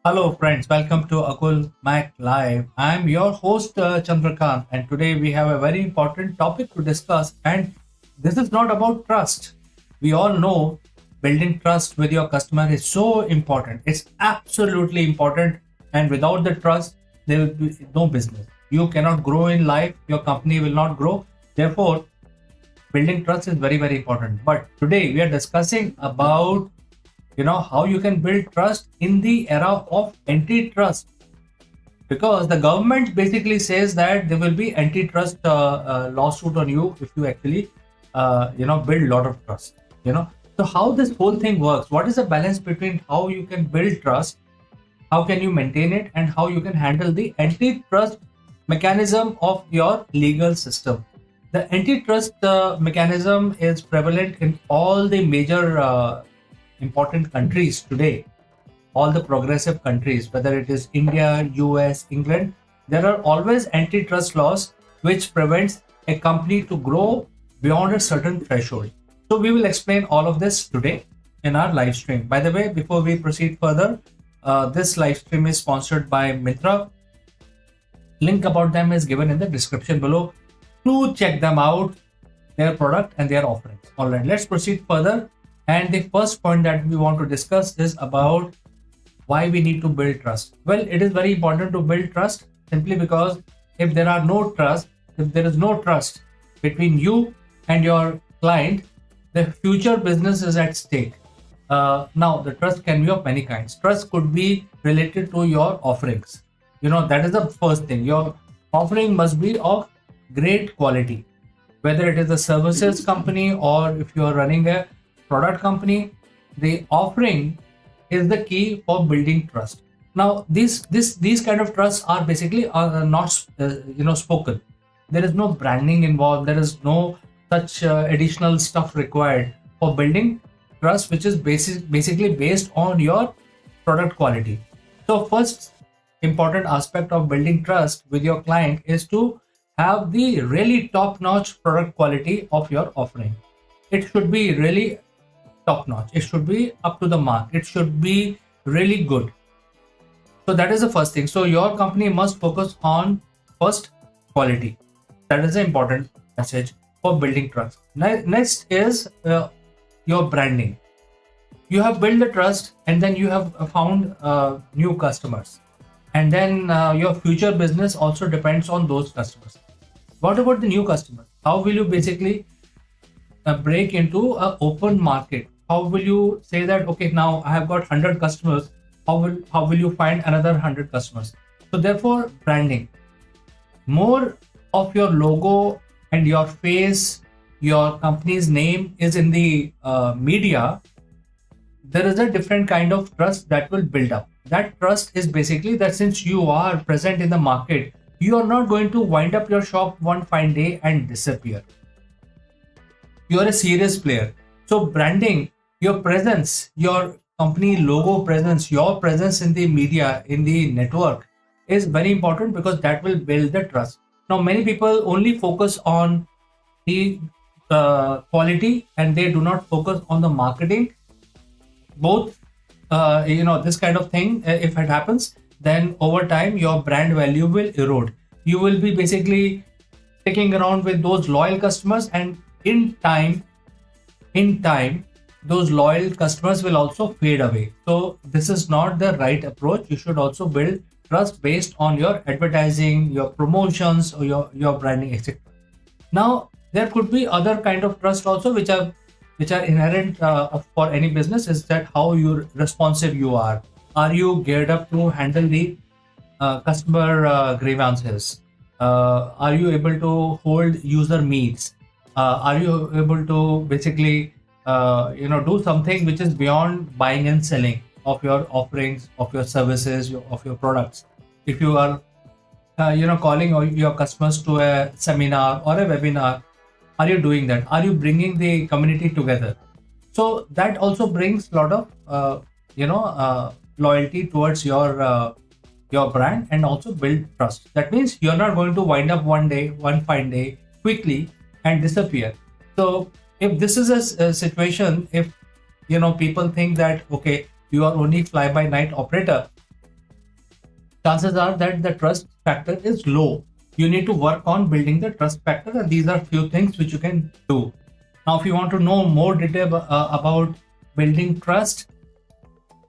Hello, friends. Welcome to Akulmach Live. I'm your host, Chandrakant, and today we have a very important topic to discuss. And this is not about trust. We all know building trust with your customer is so important. It's absolutely important. And without the trust, there will be no business. You cannot grow in life, your company will not grow. Therefore, building trust is very, very important. But today we are discussing about how you can build trust in the era of antitrust, because the government basically says that there will be antitrust lawsuit on you if you actually build a lot of trust. So how this whole thing works, what is the balance between how you can build trust, how can you maintain it, and how you can handle the antitrust mechanism of your legal system. The antitrust mechanism is prevalent in all the major important countries today, all the progressive countries, whether it is India, US, England. There are always antitrust laws which prevents a company to grow beyond a certain threshold. So we will explain all of this today in our live stream. By the way, before we proceed further, this live stream is sponsored by Mintra. Link about them is given in the description below. To check them out, their product and their offerings. All right, let's proceed further. And the first point that we want to discuss is about why we need to build trust. Well, it is very important to build trust simply because if there is no trust between you and your client, the future business is at stake. Now, the trust can be of many kinds. Trust could be related to your offerings. That is the first thing. Your offering must be of great quality, whether it is a services company or if you are running a product company. The offering is the key for building trust. Now, these kind of trusts are basically not spoken. There is no branding involved. There is no such additional stuff required for building trust, which is basically based on your product quality. So, first important aspect of building trust with your client is to have the really top-notch product quality of your offering. It should be really top notch. It should be up to the mark. It should be really good. So that is the first thing. So your company must focus on first quality. That is an important message for building trust. Next is your branding. You have built the trust and then you have found new customers. And then your future business also depends on those customers. What about the new customers? How will you basically break into an open market? How will you say that, okay, now I have got 100 customers, how will you find another 100 customers? So therefore, branding, more of your logo and your face, your company's name is in the media, there is a different kind of trust that will build up. That trust is basically that since you are present in the market, you are not going to wind up your shop one fine day and disappear. You are a serious player. So branding, your presence, your company logo presence, your presence in the media, in the network is very important because that will build the trust. Now, many people only focus on the quality and they do not focus on the marketing. Both, this kind of thing, if it happens, then over time, your brand value will erode. You will be basically sticking around with those loyal customers, and in time, those loyal customers will also fade away. So this is not the right approach. You should also build trust based on your advertising, your promotions, or your branding, etc. Now, there could be other kind of trust also which are inherent for any business. Is that how responsive you are? Are you geared up to handle the customer grievances? Are you able to hold user meets? Are you able to basically do something which is beyond buying and selling of your offerings, of your services, of your products? If you are calling your customers to a seminar or a webinar, are you doing that? Are you bringing the community together? So that also brings a lot of loyalty towards your brand and also build trust. That means you're not going to wind up one fine day quickly and disappear. So if this is a situation, if people think that, okay, you are only fly by night operator, chances are that the trust factor is low. You need to work on building the trust factor, and these are few things which you can do. Now, if you want to know more detail about building trust,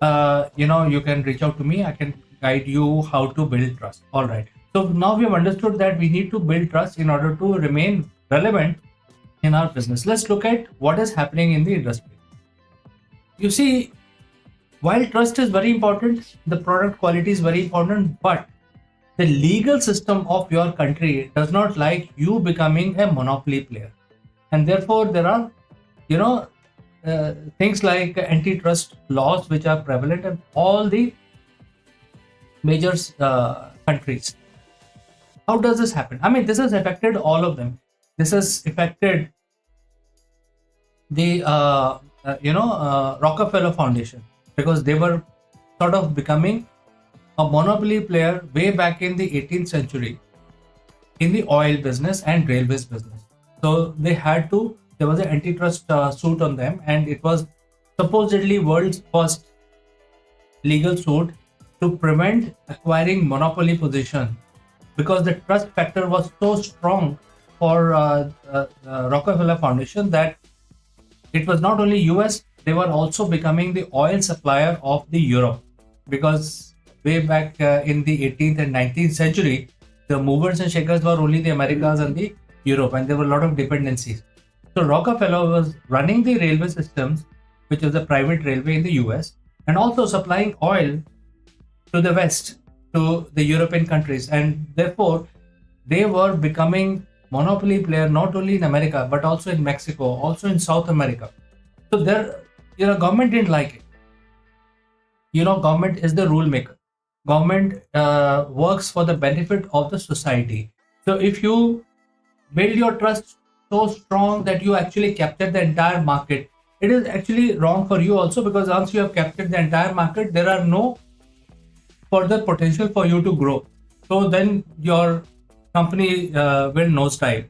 you can reach out to me. I can guide you how to build trust. All right. So now we have understood that we need to build trust in order to remain relevant in our business. Let's look at what is happening in the industry. You see, while trust is very important, the product quality is very important, but the legal system of your country does not like you becoming a monopoly player. And therefore, there are, things like antitrust laws which are prevalent in all the major countries. How does this happen? I mean, this has affected all of them. This has affected the Rockefeller Foundation, because they were sort of becoming a monopoly player way back in the 18th century in the oil business and railways business. So they had to, there was an antitrust suit on them, and it was supposedly world's first legal suit to prevent acquiring monopoly position, because the trust factor was so strong for Rockefeller Foundation that it was not only US, they were also becoming the oil supplier of the Europe, because way back in the 18th and 19th century, the movers and shakers were only the Americas and the Europe, and there were a lot of dependencies. So Rockefeller was running the railway systems, which was a private railway in the US, and also supplying oil to the West, to the European countries, and therefore they were becoming monopoly player not only in America but also in Mexico, also in South America. So there, government didn't like it. Government is the rule maker. Government works for the benefit of the society. So if you build your trust so strong that you actually capture the entire market, it is actually wrong for you also, because once you have captured the entire market, there are no further potential for you to grow. So then your company will nosedive.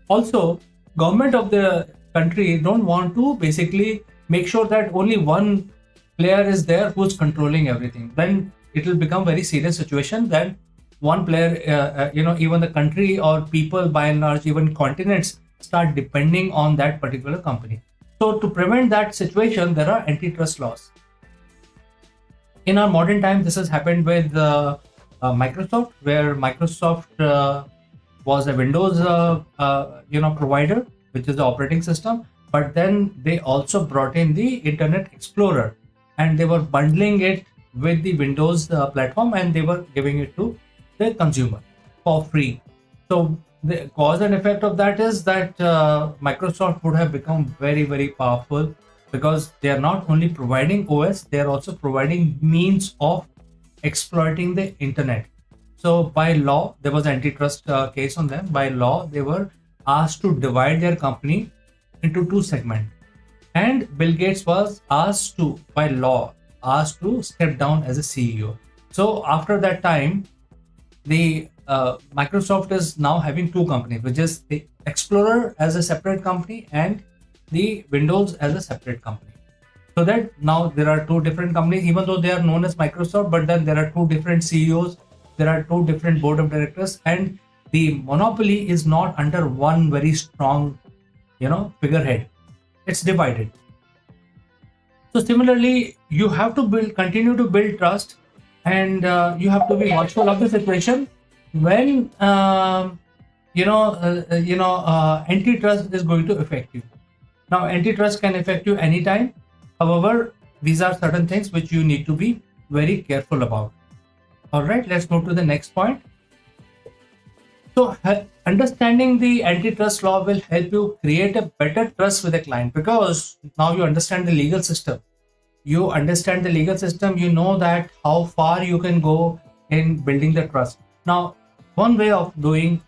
Also, government of the country don't want to basically make sure that only one player is there who's controlling everything. Then it will become very serious situation. Then one player, even the country or people by and large, even continents start depending on that particular company. So to prevent that situation, there are antitrust laws. In our modern time, this has happened with Microsoft, where Microsoft was a Windows provider, which is the operating system, but then they also brought in the Internet Explorer, and they were bundling it with the Windows platform, and they were giving it to the consumer for free. So the cause and effect of that is that Microsoft would have become very, very powerful, because they are not only providing OS, they are also providing means of exploiting the internet. So by law, there was an antitrust case on them. By law, they were asked to divide their company into two segments. And Bill Gates was asked to, by law, asked to step down as a CEO. So after that time, the Microsoft is now having two companies, which is the Explorer as a separate company and the Windows as a separate company. So that now there are two different companies, even though they are known as Microsoft, but then there are two different CEOs, there are two different board of directors, and the monopoly is not under one very strong, figurehead. It's divided. So similarly, you have to continue to build trust, and you have to be watchful of the situation when antitrust is going to affect you. Now, antitrust can affect you anytime. However, these are certain things which you need to be very careful about. All right, let's move to the next point. So, understanding the antitrust law will help you create a better trust with a client, because now you understand the legal system. You understand the legal system, you know that how far you can go in building the trust. Now, one way of doing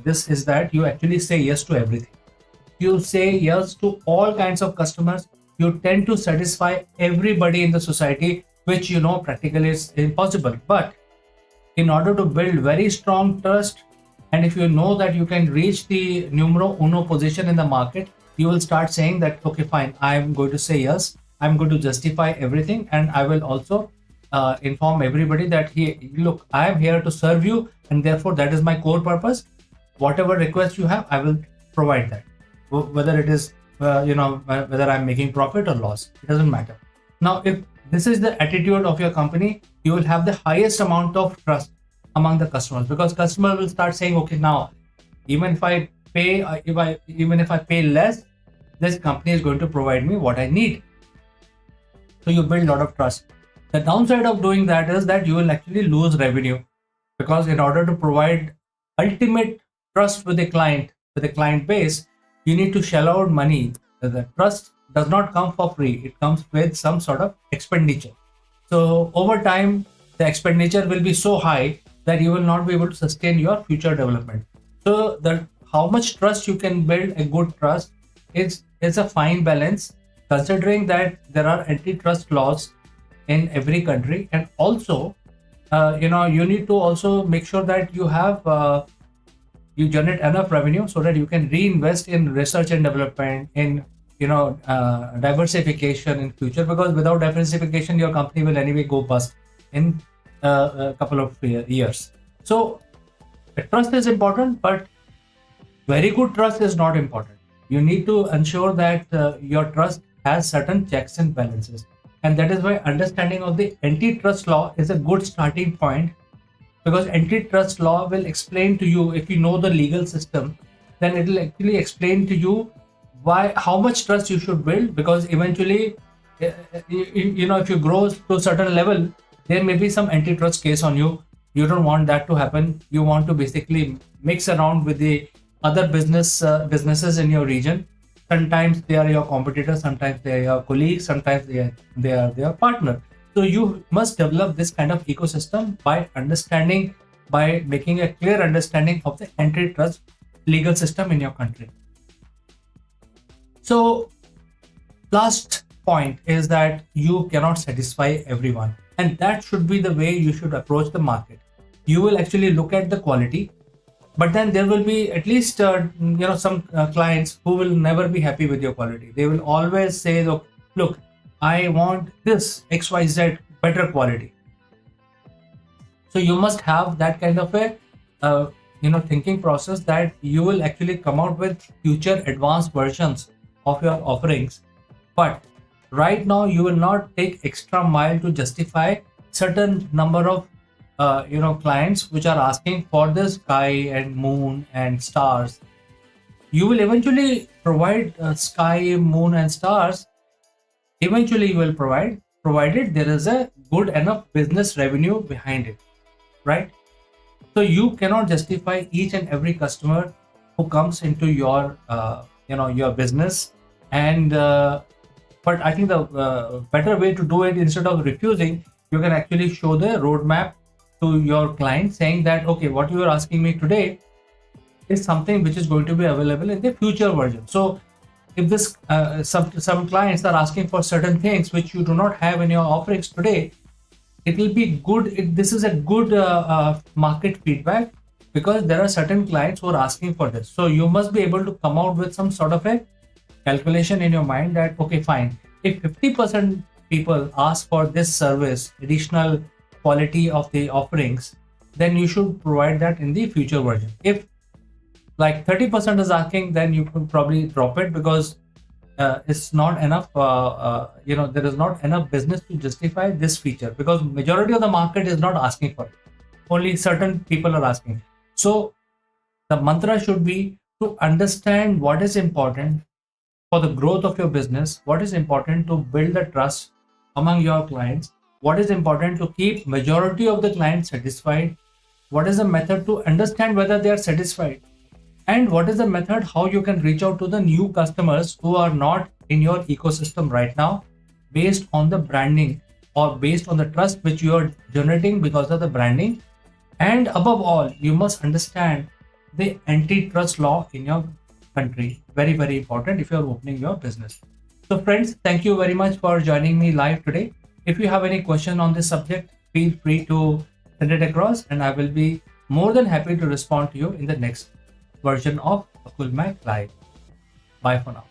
this is that you actually say yes to everything. You say yes to all kinds of customers. You tend to satisfy everybody in the society, which practically is impossible. But in order to build very strong trust, and if you know that you can reach the numero uno position in the market, you will start saying that, okay, fine, I'm going to say yes. I'm going to justify everything, and I will also inform everybody that look, I am here to serve you, and therefore that is my core purpose. Whatever request you have, I will provide that. Whether it is whether I'm making profit or loss, it doesn't matter. Now, if this is the attitude of your company, you will have the highest amount of trust among the customers, because customer will start saying, okay, now even if I pay, even if I pay less, this company is going to provide me what I need. So you build a lot of trust. The downside of doing that is that you will actually lose revenue, because in order to provide ultimate trust with the client base, you need to shell out money. The trust does not come for free. It comes with some sort of expenditure. So over time, the expenditure will be so high that you will not be able to sustain your future development. So how much trust you can build, a good trust, is a fine balance, considering that there are antitrust laws in every country, and also you need to also make sure that you generate enough revenue so that you can reinvest in research and development, in diversification in future, because without diversification your company will anyway go bust in a couple of years. So trust is important, but very good trust is not important. You need to ensure that your trust has certain checks and balances, and that is why understanding of the antitrust law is a good starting point, because antitrust law will explain to you, if you know the legal system, then it will actually explain to you how much trust you should build, because eventually if you grow to a certain level, there may be some antitrust case on you. You don't want that to happen. You want to basically mix around with the other businesses in your region. Sometimes they are your competitors, sometimes they are your colleagues, sometimes they are your partner. So you must develop this kind of ecosystem by making a clear understanding of the antitrust legal system in your country. So last point is that you cannot satisfy everyone, and that should be the way you should approach the market. You will actually look at the quality, but then there will be at least some clients who will never be happy with your quality. They will always say, look, I want this XYZ better quality. So you must have that kind of a thinking process, that you will actually come out with future advanced versions of your offerings. But right now you will not take extra mile to justify certain number of clients which are asking for the sky and moon and stars. You will eventually provide sky, moon and stars. Eventually you will provided there is a good enough business revenue behind it, right? So you cannot justify each and every customer who comes into your your business, and but I think the better way to do it, instead of refusing, you can actually show the roadmap to your client, saying that, okay, what you are asking me today is something which is going to be available in the future version. So if this some clients are asking for certain things which you do not have in your offerings today, it will be good. This is a good market feedback, because there are certain clients who are asking for this. So you must be able to come out with some sort of a calculation in your mind that, okay, fine, if 50% people ask for this service, additional quality of the offerings, then you should provide that in the future version. If like 30% is asking, then you could probably drop it, because it's not enough, there is not enough business to justify this feature, because majority of the market is not asking for it. Only certain people are asking. So the mantra should be to understand what is important for the growth of your business, what is important to build the trust among your clients, what is important to keep majority of the clients satisfied, what is the method to understand whether they are satisfied, and what is the method how you can reach out to the new customers who are not in your ecosystem right now, based on the branding or based on the trust which you are generating because of the branding. And above all, you must understand the antitrust law in your country. Very, very important if you are opening your business. So friends, thank you very much for joining me live today. If you have any question on this subject, feel free to send it across, and I will be more than happy to respond to you in the next version of Akulmach Live. Bye for now.